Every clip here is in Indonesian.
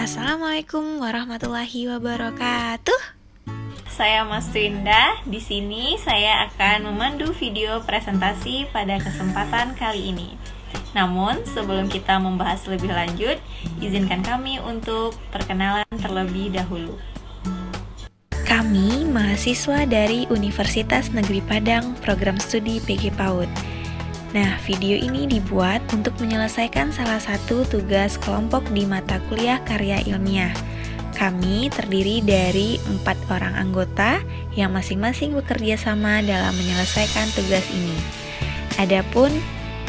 Assalamualaikum warahmatullahi wabarakatuh. Saya Mas Twinda. Di sini saya akan memandu video presentasi pada kesempatan kali ini. Namun, sebelum kita membahas lebih lanjut, izinkan kami untuk perkenalan terlebih dahulu. Kami mahasiswa dari Universitas Negeri Padang, program studi PG PAUD. Nah, video ini dibuat untuk menyelesaikan salah satu tugas kelompok di mata kuliah karya ilmiah. Kami terdiri dari 4 orang anggota yang masing-masing bekerja sama dalam menyelesaikan tugas ini. Adapun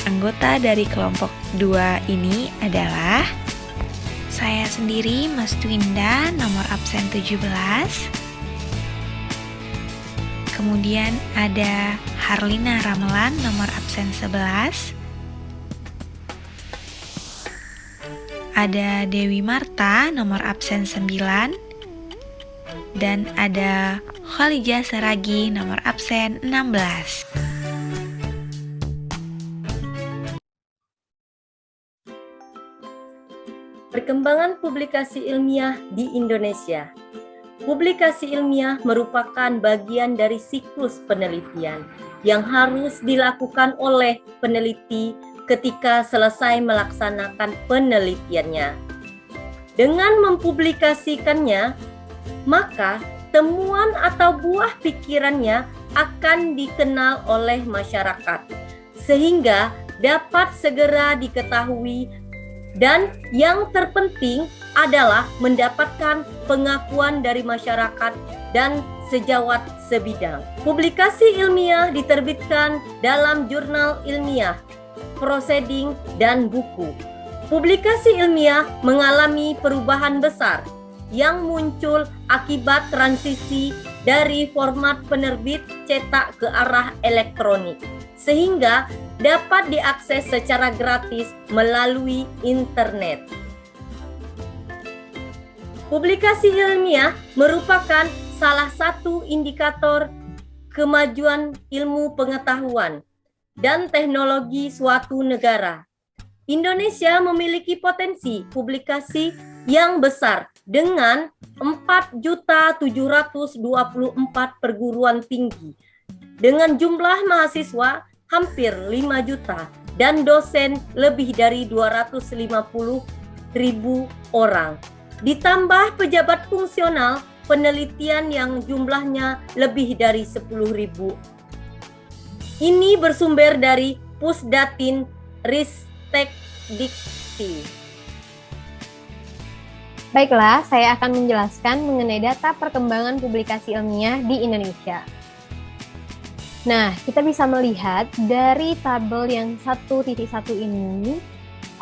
anggota dari kelompok 2 ini adalah saya sendiri, Mas Twinda, nomor absen 17. Kemudian ada Harlina Ramelan, nomor absen 11. Ada Dewi Marta, nomor absen 9. Dan ada Khalijah Saragi, nomor absen 16. Perkembangan publikasi ilmiah di Indonesia. Publikasi ilmiah merupakan bagian dari siklus penelitian yang harus dilakukan oleh peneliti ketika selesai melaksanakan penelitiannya. Dengan mempublikasikannya, maka temuan atau buah pikirannya akan dikenal oleh masyarakat, sehingga dapat segera diketahui, dan yang terpenting adalah mendapatkan pengakuan dari masyarakat dan sejawat sebidang. Publikasi ilmiah diterbitkan dalam jurnal ilmiah, proceeding, dan buku. Publikasi ilmiah mengalami perubahan besar yang muncul akibat transisi dari format penerbit cetak ke arah elektronik, sehingga dapat diakses secara gratis melalui internet. Publikasi ilmiah merupakan salah satu indikator kemajuan ilmu pengetahuan dan teknologi suatu negara. Indonesia memiliki potensi publikasi yang besar dengan 4.724 perguruan tinggi dengan jumlah mahasiswa hampir 5 juta dan dosen lebih dari 250.000 orang. Ditambah pejabat fungsional penelitian yang jumlahnya lebih dari 10.000. Ini bersumber dari Pusdatin Ristek Dikti. Baiklah, saya akan menjelaskan mengenai data perkembangan publikasi ilmiah di Indonesia. Nah, kita bisa melihat dari tabel yang 1.1 ini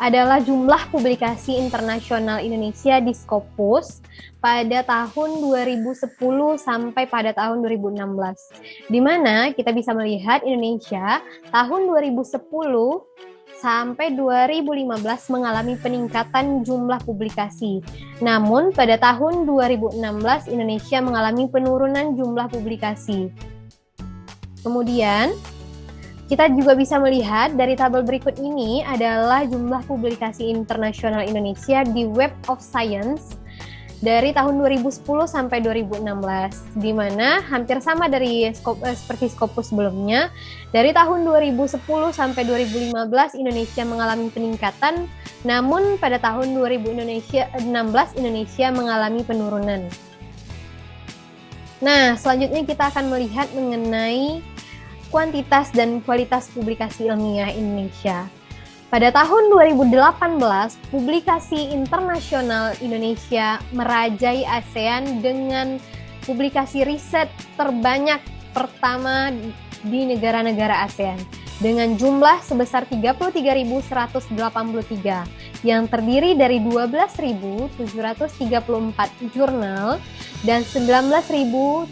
adalah jumlah publikasi internasional Indonesia di Scopus pada tahun 2010 sampai pada tahun 2016. Di mana kita bisa melihat Indonesia tahun 2010 sampai 2015 mengalami peningkatan jumlah publikasi. Namun pada tahun 2016 Indonesia mengalami penurunan jumlah publikasi. Kemudian kita juga bisa melihat dari tabel berikut ini adalah jumlah publikasi internasional Indonesia di Web of Science dari tahun 2010 sampai 2016, di mana hampir sama dari seperti Scopus sebelumnya. Dari tahun 2010 sampai 2015 Indonesia mengalami peningkatan, namun pada tahun 2016 Indonesia mengalami penurunan. Nah, selanjutnya kita akan melihat mengenai kuantitas dan kualitas publikasi ilmiah Indonesia. Pada tahun 2018, publikasi internasional Indonesia merajai ASEAN dengan publikasi riset terbanyak pertama di negara-negara ASEAN dengan jumlah sebesar 33.183 yang terdiri dari 12.734 jurnal dan 19.399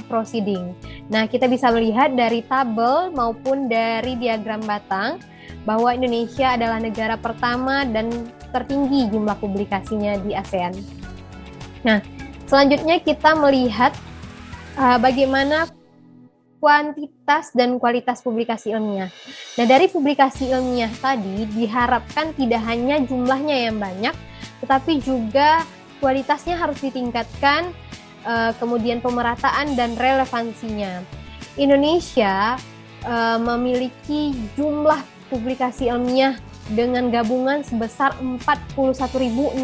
proceeding. Nah, kita bisa melihat dari tabel maupun dari diagram batang bahwa Indonesia adalah negara pertama dan tertinggi jumlah publikasinya di ASEAN. Nah, selanjutnya kita melihat bagaimana kuantitas dan kualitas publikasi ilmiah. Nah, dari publikasi ilmiah tadi diharapkan tidak hanya jumlahnya yang banyak, tetapi juga kualitasnya harus ditingkatkan, kemudian pemerataan dan relevansinya. Indonesia memiliki jumlah publikasi ilmiah dengan gabungan sebesar 41.611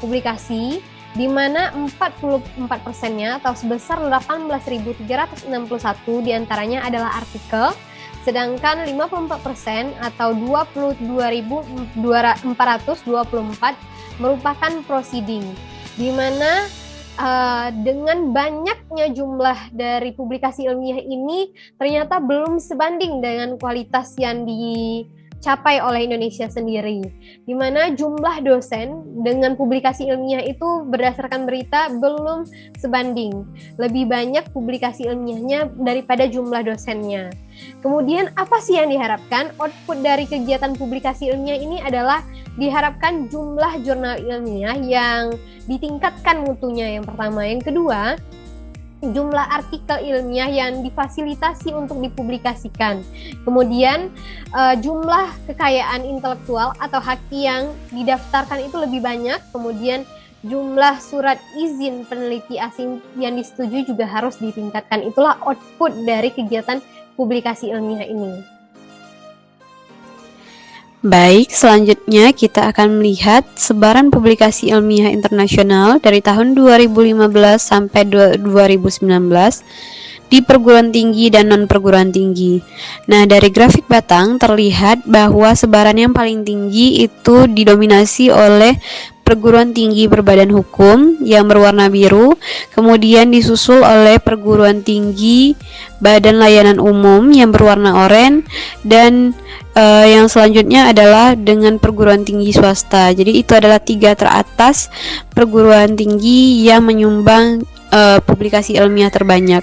publikasi, di mana 44%-nya atau sebesar 18.361 diantaranya adalah artikel, sedangkan 54% atau 22.424 merupakan proceeding, di mana dengan banyaknya jumlah dari publikasi ilmiah ini ternyata belum sebanding dengan kualitas yang dicapai oleh Indonesia sendiri, di mana jumlah dosen dengan publikasi ilmiah itu berdasarkan berita belum sebanding, lebih banyak publikasi ilmiahnya daripada jumlah dosennya. Kemudian apa sih yang diharapkan? Output dari kegiatan publikasi ilmiah ini adalah diharapkan jumlah jurnal ilmiah yang ditingkatkan mutunya, yang pertama. Yang kedua, jumlah artikel ilmiah yang difasilitasi untuk dipublikasikan. Kemudian jumlah kekayaan intelektual atau haki yang didaftarkan itu lebih banyak. Kemudian jumlah surat izin peneliti asing yang disetujui juga harus ditingkatkan. Itulah output dari kegiatan publikasi ilmiah ini. Baik, selanjutnya kita akan melihat sebaran publikasi ilmiah internasional dari tahun 2015 sampai 2019 di perguruan tinggi dan non-perguruan tinggi. Nah, dari grafik batang terlihat bahwa sebaran yang paling tinggi itu didominasi oleh perguruan tinggi berbadan hukum yang berwarna biru, kemudian disusul oleh perguruan tinggi badan layanan umum yang berwarna oranye, dan yang selanjutnya adalah dengan perguruan tinggi swasta. Jadi itu adalah 3 teratas perguruan tinggi yang menyumbang publikasi ilmiah terbanyak.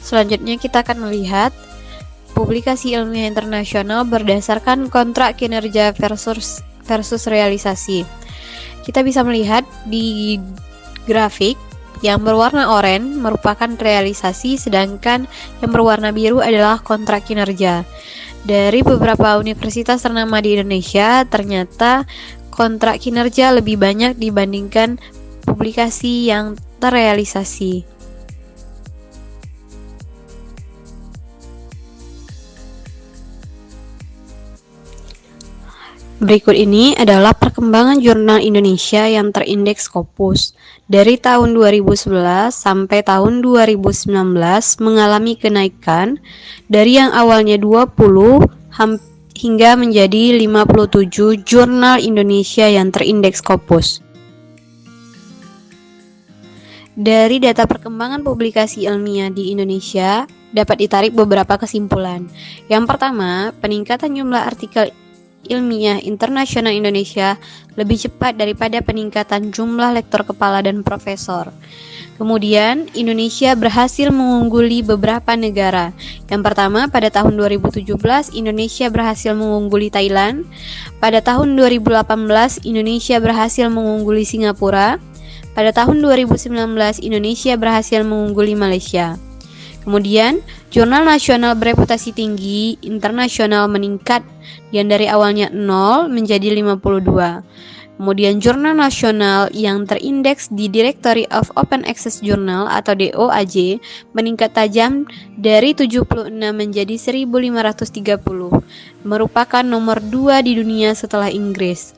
Selanjutnya kita akan melihat publikasi ilmiah internasional berdasarkan kontrak kinerja versus realisasi. Kita bisa melihat di grafik yang berwarna oranye merupakan realisasi, sedangkan yang berwarna biru adalah kontrak kinerja. Dari beberapa universitas ternama di Indonesia, ternyata kontrak kinerja lebih banyak dibandingkan publikasi yang terrealisasi. Berikut ini adalah perkembangan jurnal Indonesia yang terindeks Scopus. Dari tahun 2011 sampai tahun 2019 mengalami kenaikan dari yang awalnya 20 hingga menjadi 57 jurnal Indonesia yang terindeks Scopus. Dari data perkembangan publikasi ilmiah di Indonesia dapat ditarik beberapa kesimpulan. Yang pertama, peningkatan jumlah artikel ilmiah internasional Indonesia lebih cepat daripada peningkatan jumlah lektor kepala dan profesor. Kemudian, Indonesia berhasil mengungguli beberapa negara. Yang pertama, pada tahun 2017, Indonesia berhasil mengungguli Thailand. Pada tahun 2018, Indonesia berhasil mengungguli Singapura. Pada tahun 2019, Indonesia berhasil mengungguli Malaysia. Kemudian, jurnal nasional bereputasi tinggi internasional meningkat yang dari awalnya 0 menjadi 52. Kemudian jurnal nasional yang terindeks di Directory of Open Access Journal atau DOAJ meningkat tajam dari 76 menjadi 1530, merupakan nomor 2 di dunia setelah Inggris.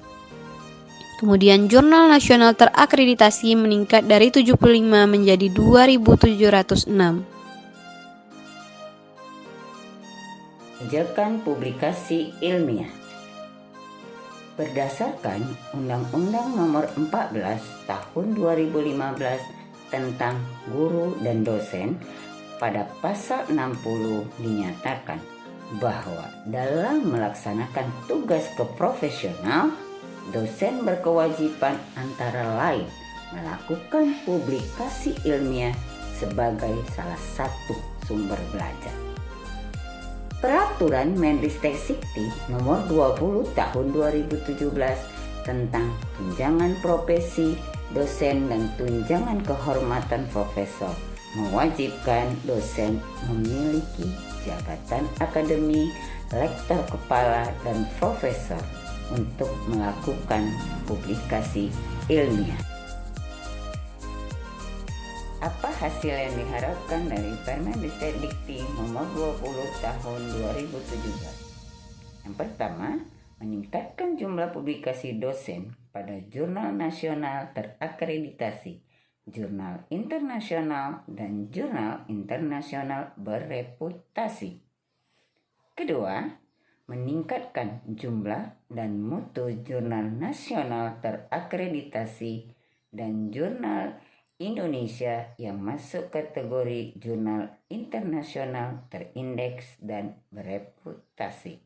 Kemudian jurnal nasional terakreditasi meningkat dari 75 menjadi 2706. Kebijakan publikasi ilmiah. Berdasarkan Undang-Undang Nomor 14 Tahun 2015 tentang guru dan dosen, pada pasal 60 dinyatakan bahwa dalam melaksanakan tugas keprofesional, dosen berkewajiban antara lain melakukan publikasi ilmiah sebagai salah satu sumber belajar. Peraturan Mendristek-Dikti Nomor 20 Tahun 2017 tentang tunjangan profesi dosen dan tunjangan kehormatan profesor mewajibkan dosen memiliki jabatan akademi, lektor kepala, dan profesor untuk melakukan publikasi ilmiah. Apa hasil yang diharapkan dari Permendikti nomor 20 tahun 2017? Yang pertama, meningkatkan jumlah publikasi dosen pada jurnal nasional terakreditasi, jurnal internasional, dan jurnal internasional bereputasi. Kedua, meningkatkan jumlah dan mutu jurnal nasional terakreditasi dan jurnal Indonesia yang masuk kategori jurnal internasional terindeks dan bereputasi.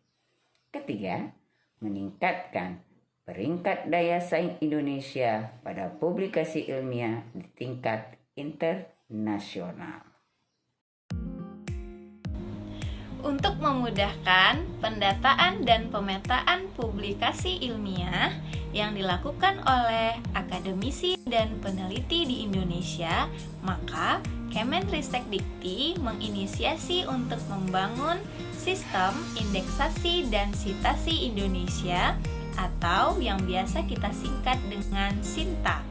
Ketiga, meningkatkan peringkat daya saing Indonesia pada publikasi ilmiah di tingkat internasional. Untuk memudahkan pendataan dan pemetaan publikasi ilmiah yang dilakukan oleh akademisi dan peneliti di Indonesia, maka Kemenristekdikti menginisiasi untuk membangun sistem indeksasi dan sitasi Indonesia atau yang biasa kita singkat dengan SINTA.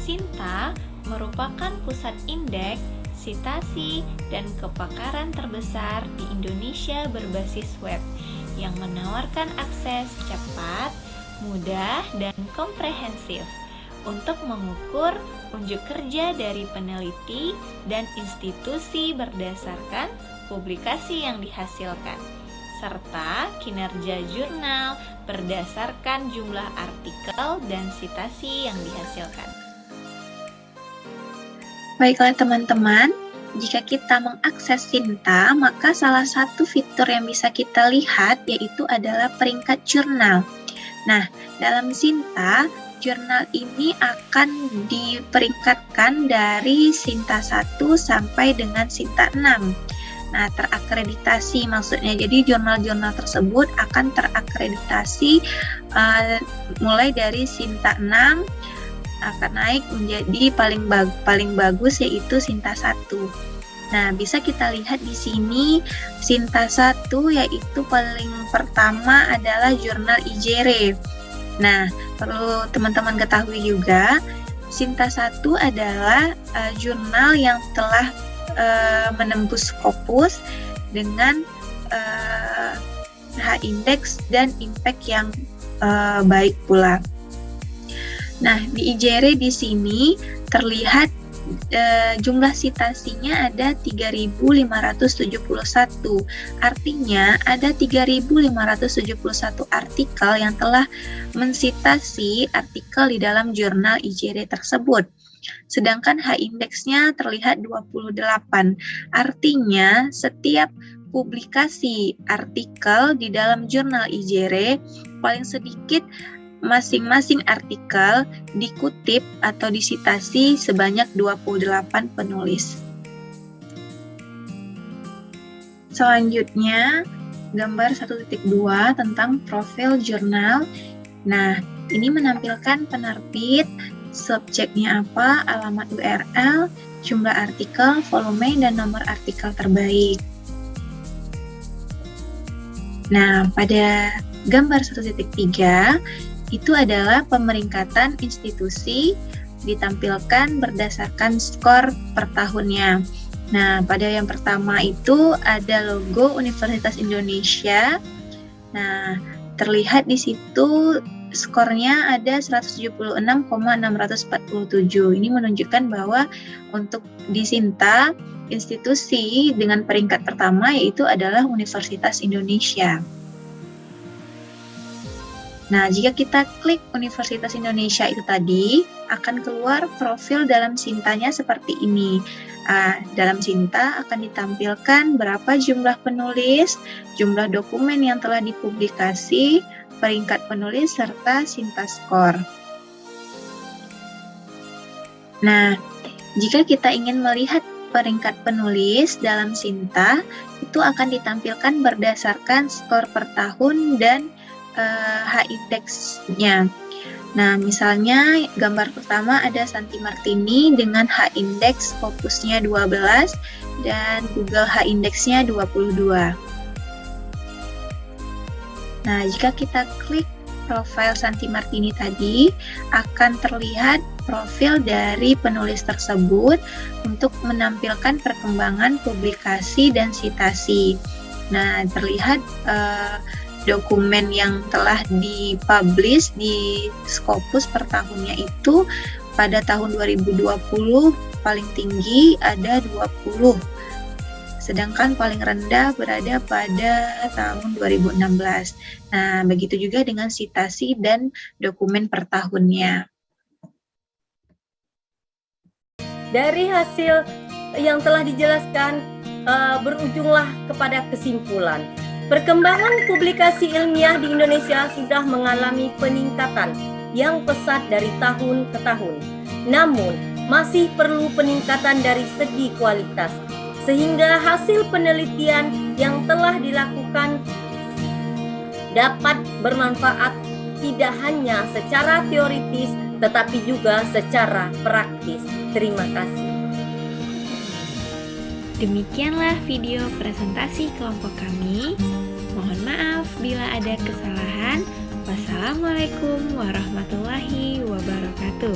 SINTA merupakan pusat indeks, sitasi, dan kepakaran terbesar di Indonesia berbasis web yang menawarkan akses cepat, mudah, dan komprehensif untuk mengukur unjuk kerja dari peneliti dan institusi berdasarkan publikasi yang dihasilkan, serta kinerja jurnal berdasarkan jumlah artikel dan sitasi yang dihasilkan. Baiklah teman-teman, jika kita mengakses SINTA, maka salah satu fitur yang bisa kita lihat yaitu adalah peringkat jurnal. Nah, dalam SINTA, jurnal ini akan diperingkatkan dari SINTA 1 sampai dengan SINTA 6. Nah, terakreditasi maksudnya, jadi jurnal-jurnal tersebut akan terakreditasi mulai dari SINTA 6 akan naik menjadi paling bagus yaitu SINTA 1. Nah, bisa kita lihat di sini SINTA 1 yaitu paling pertama adalah jurnal IJRE. Nah, perlu teman-teman ketahui juga SINTA 1 adalah jurnal yang telah menembus Scopus dengan H-index dan impact yang baik pula. Nah, di IJRE di sini terlihat jumlah sitasinya ada 3.571. Artinya ada 3.571 artikel yang telah mensitasi artikel di dalam jurnal IJRE tersebut. Sedangkan H-indeksnya terlihat 28. Artinya setiap publikasi artikel di dalam jurnal IJRE paling sedikit masing-masing artikel dikutip atau disitasi sebanyak 28 penulis. Selanjutnya, gambar 1.2 tentang profil jurnal. Nah, ini menampilkan penerbit, subjeknya apa, alamat URL, jumlah artikel, volume, dan nomor artikel terbaik. Nah, pada gambar 1.3 itu adalah pemeringkatan institusi ditampilkan berdasarkan skor per tahunnya. Nah, pada yang pertama itu ada logo Universitas Indonesia. Nah, terlihat di situ skornya ada 176,647. Ini menunjukkan bahwa untuk di SINTA, institusi dengan peringkat pertama yaitu adalah Universitas Indonesia. Nah, jika kita klik Universitas Indonesia itu tadi, akan keluar profil dalam SINTA-nya seperti ini. Dalam SINTA akan ditampilkan berapa jumlah penulis, jumlah dokumen yang telah dipublikasi, peringkat penulis, serta SINTA skor. Nah, jika kita ingin melihat peringkat penulis dalam SINTA, itu akan ditampilkan berdasarkan skor per tahun dan H-indeksnya. Nah, misalnya gambar pertama ada Santi Martini dengan H-index Scopusnya 12 dan Google H-indexnya 22. Nah, jika kita klik profil Santi Martini tadi, akan terlihat profil dari penulis tersebut untuk menampilkan perkembangan publikasi dan sitasi. Nah, terlihat dokumen yang telah dipublish di Scopus per tahunnya itu pada tahun 2020 paling tinggi ada 20, sedangkan paling rendah berada pada tahun 2016. Nah, begitu juga dengan sitasi dan dokumen per tahunnya. Dari hasil yang telah dijelaskan, berujunglah kepada kesimpulan. Perkembangan publikasi ilmiah di Indonesia sudah mengalami peningkatan yang pesat dari tahun ke tahun. Namun, masih perlu peningkatan dari segi kualitas, sehingga hasil penelitian yang telah dilakukan dapat bermanfaat tidak hanya secara teoritis, tetapi juga secara praktis. Terima kasih. Demikianlah video presentasi kelompok kami. Mohon maaf bila ada kesalahan. Wassalamualaikum warahmatullahi wabarakatuh.